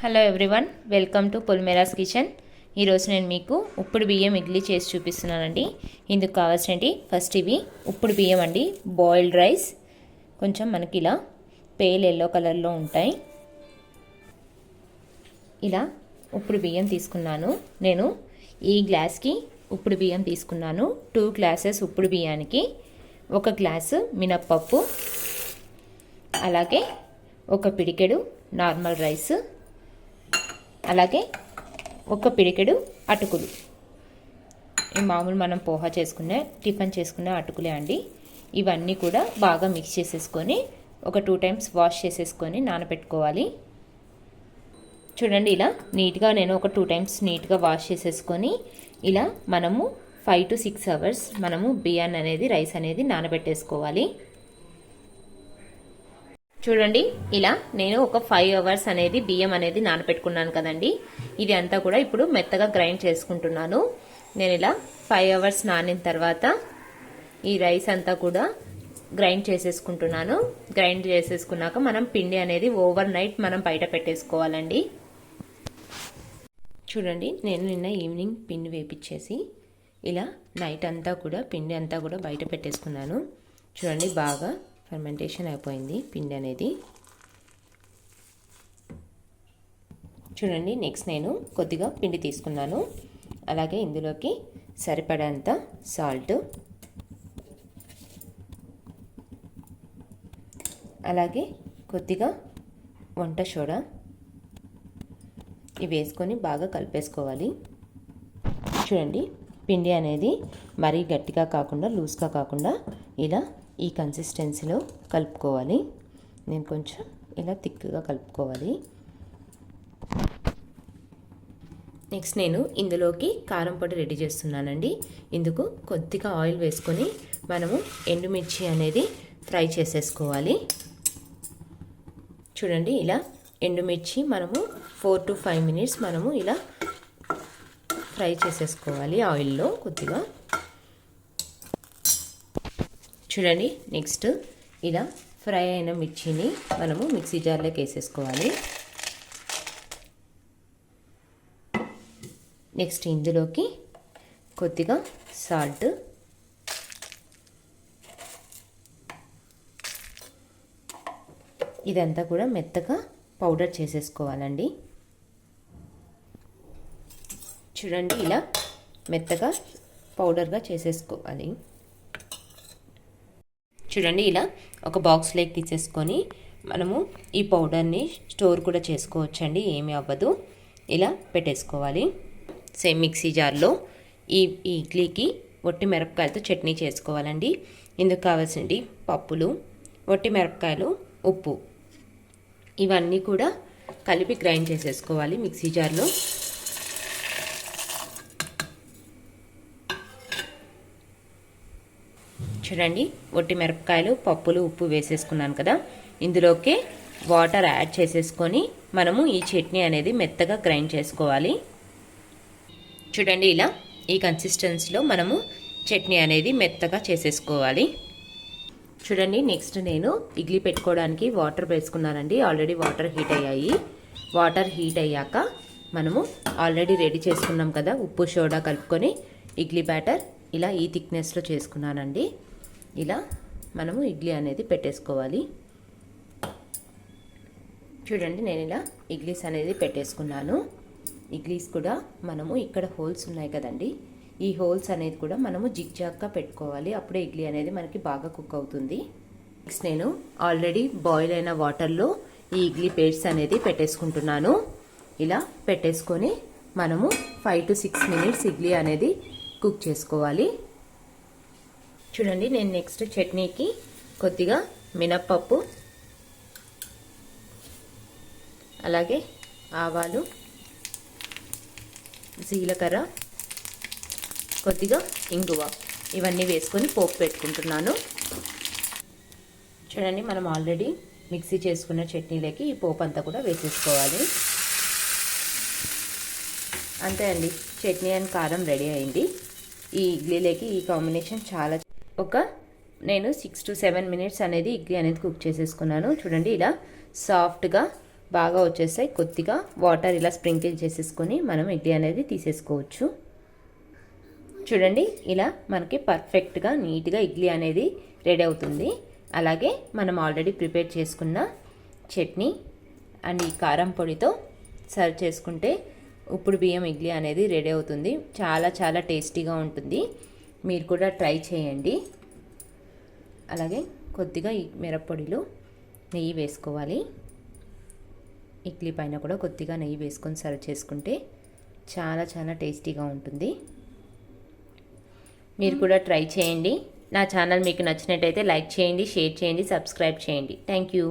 Hello everyone, welcome to Polimera's kitchen. ఈరోజు నేను మీకు ఉప్పుడు బియ్యం ఇడ్లీ చేసి చూపిస్తున్నానండి. ఇందుకు కావాల్సినవి ఫస్ట్ ఇవి ఉప్పుడు బియ్యం అండి, బాయిల్డ్ రైస్. కొంచెం మనకి ఇలా పేల్ ఎల్లో కలర్లో ఉంటాయి. ఇలా ఉప్పుడు బియ్యం తీసుకున్నాను. నేను ఈ గ్లాస్కి ఉప్పుడు బియ్యం తీసుకున్నాను. 2 గ్లాసెస్ ఉప్పుడు బియ్యానికి 1 గ్లాసు మినప్పప్పు, అలాగే 1 పిడికెడు నార్మల్ రైస్, అలాగే 1 పిడికెడు అటుకులు. ఈ మామూలు మనం పోహా చేసుకునే టిఫిన్ చేసుకునే అటుకులే అండి. ఇవన్నీ కూడా బాగా మిక్స్ చేసేసుకొని ఒక 2 టైమ్స్ వాష్ చేసేసుకొని నానబెట్టుకోవాలి. చూడండి, ఇలా నీట్గా నేను ఒక 2 టైమ్స్ నీట్గా వాష్ చేసేసుకొని ఇలా మనము 5 to 6 అవర్స్ మనము బియ్యాన్ని అనేది రైస్ అనేది నానబెట్టేసుకోవాలి. చూడండి, ఇలా నేను ఒక 5 అవర్స్ అనేది బియ్యం అనేది నానబెట్టుకున్నాను కదండి. ఇది అంతా కూడా ఇప్పుడు మెత్తగా గ్రైండ్ చేసుకుంటున్నాను. నేను ఇలా 5 అవర్స్ నానిన తర్వాత ఈ రైస్ అంతా కూడా గ్రైండ్ చేసేసుకుంటున్నాను. గ్రైండ్ చేసేసుకున్నాక మనం పిండి అనేది ఓవర్ నైట్ మనం బయట పెట్టేసుకోవాలండి. చూడండి, నేను నిన్న ఈవినింగ్ పిండి వేపించేసి ఇలా నైట్ అంతా కూడా పిండి అంతా కూడా బయట పెట్టేసుకున్నాను. చూడండి, బాగా ఫర్మెంటేషన్ అయిపోయింది పిండి అనేది. చూడండి, నెక్స్ట్ నేను కొద్దిగా పిండి తీసుకున్నాను. అలాగే ఇందులోకి సరిపడేంత సాల్ట్, అలాగే కొద్దిగా వంట సోడా ఇవి వేసుకొని బాగా కలిపేసుకోవాలి. చూడండి, పిండి అనేది మరీ గట్టిగా కాకుండా లూజ్గా కాకుండా ఇలా ఈ కన్సిస్టెన్సీలో కలుపుకోవాలి. నేను కొంచెం ఇలా థిక్గా కలుపుకోవాలి. నెక్స్ట్ నేను ఇందులోకి కారం పొడి రెడీ చేస్తున్నానండి. ఇందుకు కొద్దిగా ఆయిల్ వేసుకొని మనము ఎండుమిర్చి అనేది ఫ్రై చేసేసుకోవాలి. చూడండి, ఇలా ఎండుమిర్చి మనము 4 to 5 మినిట్స్ మనము ఇలా ఫ్రై చేసేసుకోవాలి ఆయిల్లో కొద్దిగా. చూడండి, నెక్స్ట్ ఇలా ఫ్రై అయిన మిర్చిని మనము మిక్సీ జార్లోకి వేసేసుకోవాలి. నెక్స్ట్ ఇందులోకి కొద్దిగా సాల్ట్, ఇదంతా కూడా మెత్తగా పౌడర్ చేసేసుకోవాలండి. చూడండి, ఇలా మెత్తగా పౌడర్గా చేసేసుకోవాలి. చూడండి, ఇలా ఒక బాక్స్లోకి తీసేసుకొని మనము ఈ పౌడర్ని స్టోర్ కూడా చేసుకోవచ్చండి, ఏమీ అవ్వదు. ఇలా పెట్టేసుకోవాలి. సేమ్ మిక్సీ జార్లో ఈ ఇడ్లీకి వట్టి మిరపకాయలతో చట్నీ చేసుకోవాలండి. ఇందుకు కావాల్సినవి పప్పులు, వట్టి మిరపకాయలు, ఉప్పు ఇవన్నీ కూడా కలిపి గ్రైండ్ చేసేసుకోవాలి మిక్సీ జార్లో. చూడండి, వట్టి మిరపకాయలు, పప్పులు, ఉప్పు వేసేసుకున్నాను కదా. ఇందులోకి వాటర్ యాడ్ చేసేసుకొని మనము ఈ చట్నీ అనేది మెత్తగా గ్రైండ్ చేసుకోవాలి. చూడండి, ఇలా ఈ కన్సిస్టెన్సీలో మనము చట్నీ అనేది మెత్తగా చేసేసుకోవాలి. చూడండి, నెక్స్ట్ నేను ఇడ్లీ పెట్టుకోవడానికి వాటర్ వేసుకున్నానండి. ఆల్రెడీ వాటర్ హీట్ అయ్యాయి. వాటర్ హీట్ అయ్యాక మనము ఆల్రెడీ రెడీ చేసుకున్నాం కదా ఉప్పు సోడా కలుపుకొని ఇడ్లీ బ్యాటర్ ఇలా ఈ థిక్నెస్లో చేసుకున్నానండి. ఇలా మనము ఇడ్లీ అనేది పెట్టేసుకోవాలి. చూడండి, నేను ఇలా ఇడ్లీస్ అనేది పెట్టేసుకున్నాను. ఇడ్లీస్ కూడా మనము ఇక్కడ హోల్స్ ఉన్నాయి కదండి, ఈ హోల్స్ అనేది కూడా మనము జిగ్జాగ్గా పెట్టుకోవాలి. అప్పుడే ఇడ్లీ అనేది మనకి బాగా కుక్ అవుతుంది. నెక్స్ట్ నేను ఆల్రెడీ బాయిల్ అయిన వాటర్లో ఈ ఇడ్లీ పేస్ట్ అనేది పెట్టేసుకుంటున్నాను. ఇలా పెట్టేసుకొని మనము 5 to 6 మినిట్స్ ఇడ్లీ అనేది కుక్ చేసుకోవాలి. చూడండి, నేను నెక్స్ట్ చట్నీకి కొద్దిగా మినప్పప్పు, అలాగే ఆవాలు, జీలకర్ర, కొద్దిగా ఇంగువ ఇవన్నీ వేసుకొని పోపు పెట్టుకుంటున్నాను. చూడండి, మనం ఆల్రెడీ మిక్సీ చేసుకున్న చట్నీలోకి ఈ పోపు అంతా కూడా వేసేసుకోవాలి. అంతే అండి, చట్నీ అండ్ కారం రెడీ అయింది. ఈ ఇడ్లీలోకి ఈ కాంబినేషన్ చాలా నేను 6 to 7 మినిట్స్ అనేది ఇడ్లీ అనేది కుక్ చేసేసుకున్నాను. చూడండి, ఇలా సాఫ్ట్గా బాగా వచ్చేస్తాయి. కొద్దిగా వాటర్ ఇలా స్ప్రింకిల్ చేసేసుకొని మనం ఇడ్లీ అనేది తీసేసుకోవచ్చు. చూడండి, ఇలా మనకి పర్ఫెక్ట్గా నీట్గా ఇడ్లీ అనేది రెడీ అవుతుంది. అలాగే మనం ఆల్రెడీ ప్రిపేర్ చేసుకున్న చట్నీ అండ్ ఈ కారం పొడితో సర్వ్ చేసుకుంటే ఉప్పుడు బియ్యం ఇడ్లీ అనేది రెడీ అవుతుంది. చాలా చాలా టేస్టీగా ఉంటుంది. మీరు కూడా ట్రై చేయండి. అలాగే కొద్దిగా ఈ మిరప్పొడిలో నెయ్యి వేసుకోవాలి. ఇడ్లీ పైన కూడా కొద్దిగా నెయ్యి వేసుకొని సర్వ్ చేసుకుంటే చాలా చాలా టేస్టీగా ఉంటుంది. మీరు కూడా ట్రై చేయండి. నా ఛానల్ మీకు నచ్చినట్టయితే లైక్ చేయండి, షేర్ చేయండి, సబ్స్క్రైబ్ చేయండి. Thank you.